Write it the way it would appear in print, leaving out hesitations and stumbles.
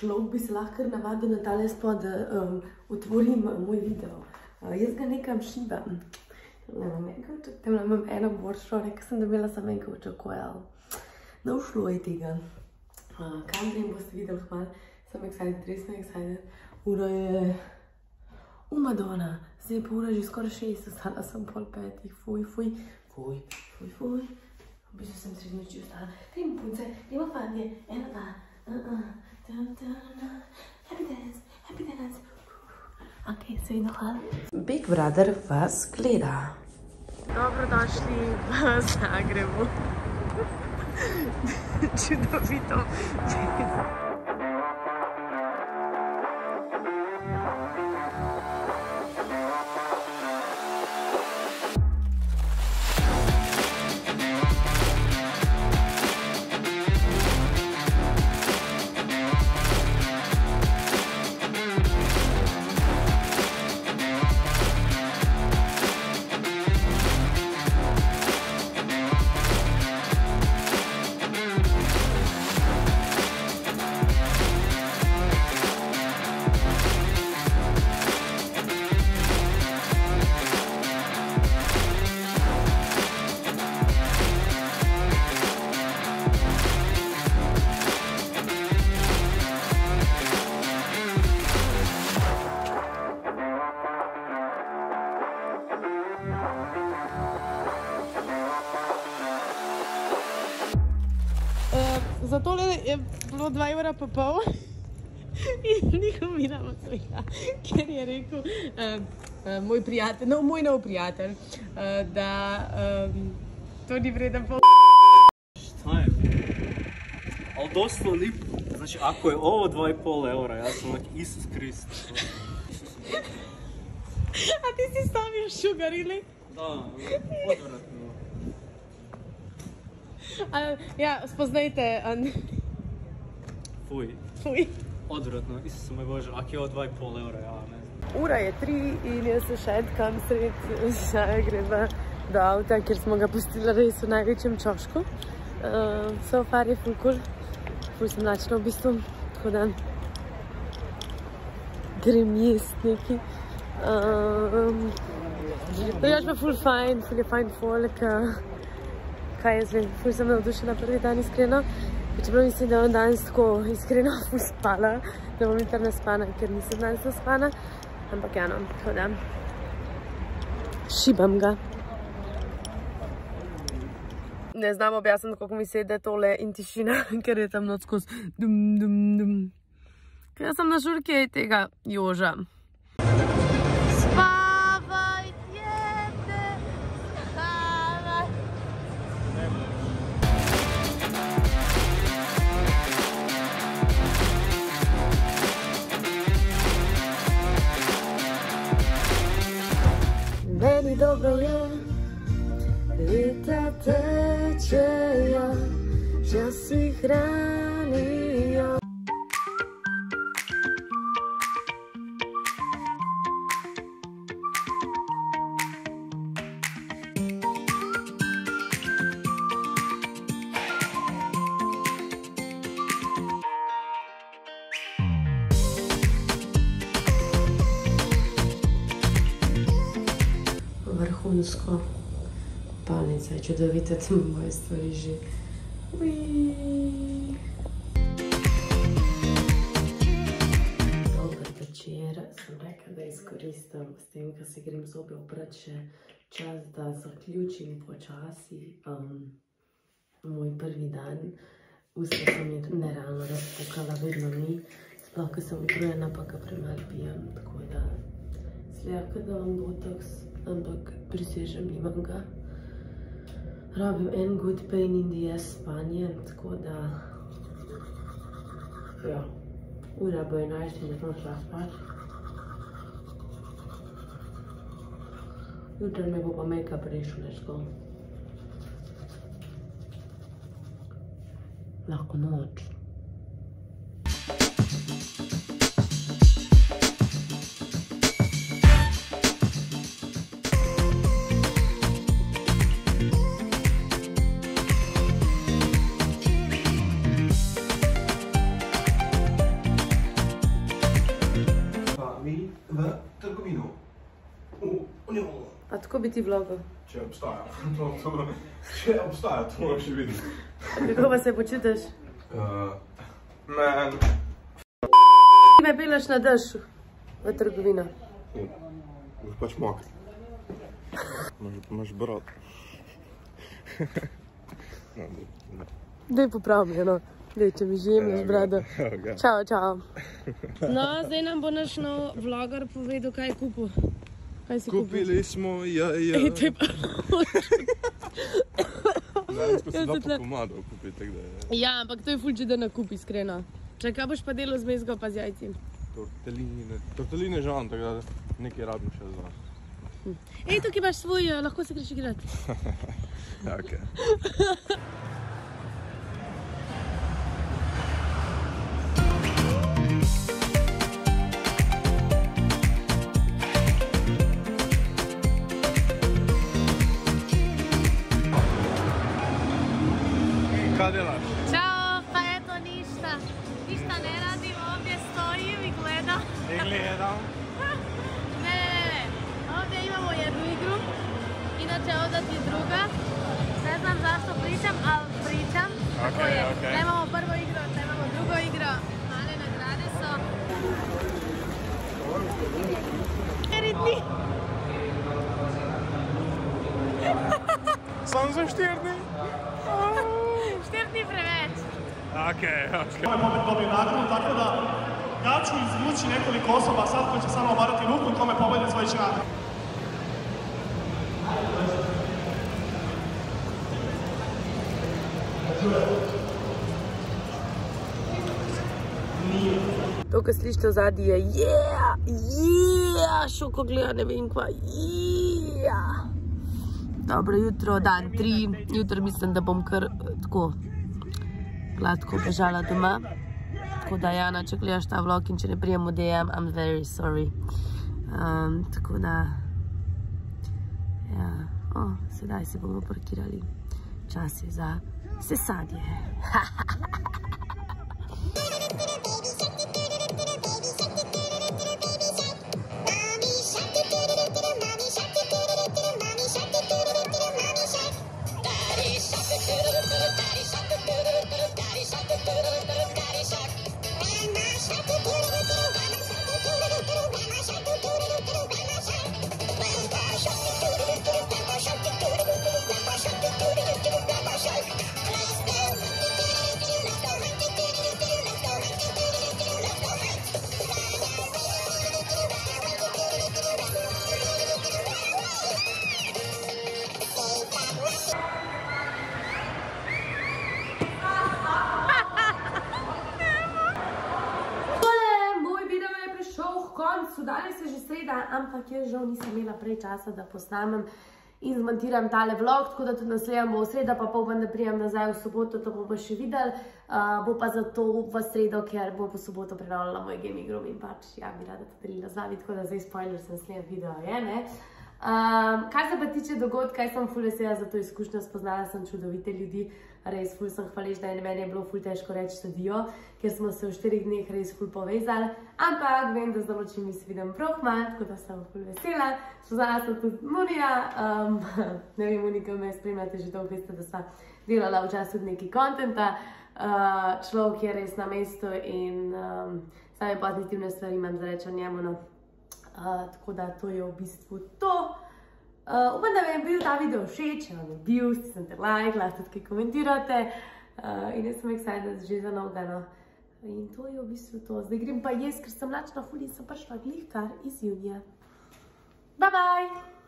človek bi se lahko navadil na tale spod, da otvorim moj video. Jaz ga nekam šibam. Tam imam eno boršo, rekla sem, da imela sem enko očakojal. No, šlo je tega. Kam grem, boste videli hvala. Sem excited, res sem excited. Ura je... Madonna. Zdaj je pa ura že skoraj 6, ostala sem pol 5. Fuj. Obično sem 3 noči ostala. Gremo punce, gremo fantje. 1, 2. Happy dance. Ok, se vidno, hvala. Big Brother vas gleda. Dobrodošli v Zagrebu. Čudovito. Za tole je bilo 2,5 € in niko mi nama svega, ker je rekel moj prijatelj, moj nov prijatelj, da to ni vreden pol. Šta je? Ali doslovno ni, znači ako je ovo 2,5 €, ja sam like Isus Krist. A ti si stavio sugar ili? Da, odvratno. Ja, spoznajte. Fuj. Odvratno, Isuse moj Bože, ako je ovo 2,5 €, ja ne znam. Ura je 3 in jaz se šetkam sred Zagreba do avta, kjer smo ga pustili res v največjem čošku. So far je ful cool, ful sem lačna v bistvu, tako da grem jest neki. Drugač pa ful je fajn folk. Kaj jaz vem, ful sem navdušena prvi dan, iskreno. Čeprav mislim, da bom danes tako iskreno ful spala, da bom jutri naspana, ker nisem danes naspana. Ampak ja no, tako da šibam ga. Ne znam objasniti, kako mi sede tole in tišina, ker je tam noč skozi dum. Ker jaz sem na žurki tega Joža. Meni dobro je, leta tečejo, časi hranijo. Vrhunsko. Palnica je čudovita, tam moje stvari že. Dober večer, sem rekla, da izkoristim s tem, ko se grem zobe oprati še čas, da zaključim počasi moj prvi dan. Usta sem je nerealno razpukala, vedno ni. Sploh, ko sem utrujena, pa ko premalo pijem, tako da slejaka da vam botoks, ampak prisežem, imam ga. Rabim en good pain in the ass spanje, tako da ja, ura bo 11 in da sem šla spat. Jutri me bo pa make-up rešil, let's go. Lahko noč. tako bi ti vlogal. Če obstaja. Če obstaja, to moram še videti. Kako pa se počutiš? Man. Ti me peleš na dež v trgovino. Boš pač mokri. Imaš brod. Daj popravlja, no. Daj, če mi že jemlješ brado. Čao, čao. No, zdaj nam bo naš nov vlogar povedal, kaj je kupil. Kaj si kupil? Kupili smo jaja. Ej, to je pa... Danes pa si dva pomadov kupiti, tako da je. Ja, ampak to je ful čudno nakup, iskreno. Čakaj, kaj boš pa delal z mezgo pa z jajci? Torteline žal, tako da nekaj rabim še za. Ej, tukaj imaš svoj, lahko se greš igrati. Ja, okej. Kaj delaš? Ćao, pa eto ništa. Ništa ne radim, ovdje stojim i gledam. Ne gledam. Ne. Ovdje imamo jednu igru. Inače ovdje ti je druga. Ne znam zašto pričam, ali pričam. Tako je. Nemamo prvo igro, nemamo drugo igro. Male nagrade so. Ritmi. Sam za 4 dni? 4 dni preveč. Okej. Ovaj moment dobije nagradu, tako da ja ću izvući nekoliko osoba sad koji će samo obarati ruku i kome pobedi svoj će nagradu. To, kar slišite v zadnji je šoko gleda, ne vem kva, Dobro jutro, dan 3, jutro mislim, da bom kar tako gladko bežala doma. Tako da Jana, če gledaš ta vlog in če ne prijem v DM, I'm very sorry. Tako da, ja, sedaj se bomo parkirali. Čas je za sesadje. Danes je že sreda, ampak jaz žal nisem imela prej časa, da posnamem in zmontiram tale vlog, tako da tudi naslednja bo v sredo, pa upam, da prijem nazaj v soboto, to bomo še videli. Bo pa zato v sredo, ker bo po soboto prenavljala moj gaming room in pač, ja, bi rada to delila z vami, tako da zdaj spoiler sem naslednjem video, ne? Kar se pa tiče dogodka, jaz sem ful vesela za to izkušnjo, spoznala sem čudovite ljudi, res ful sem hvaležna in meni je bilo ful težko reči sedijo, ker smo se v 4 dneh res ful povezali, ampak vem, da z določenimi se vidim prav kmalu, tako da sem ful vesela. Spoznala sem tudi Monija, ne vem, Monika me spremljate že dolgo, veste, da sva delala včasih tudi nekaj kontenta, človek je res na mestu in same pozitivne stvari imam za reči o njemu, no. Tako da to je v bistvu to. Upam, da vam je bil ta video všeč, če vam je bil, stisnite like, lahko tudi komentirate in jaz sem excited že za novega, no. In to je v bistvu to. Zdaj grem pa jaz, ker sem lačna ful in sem prišla glih kar iz junija. Bye bye!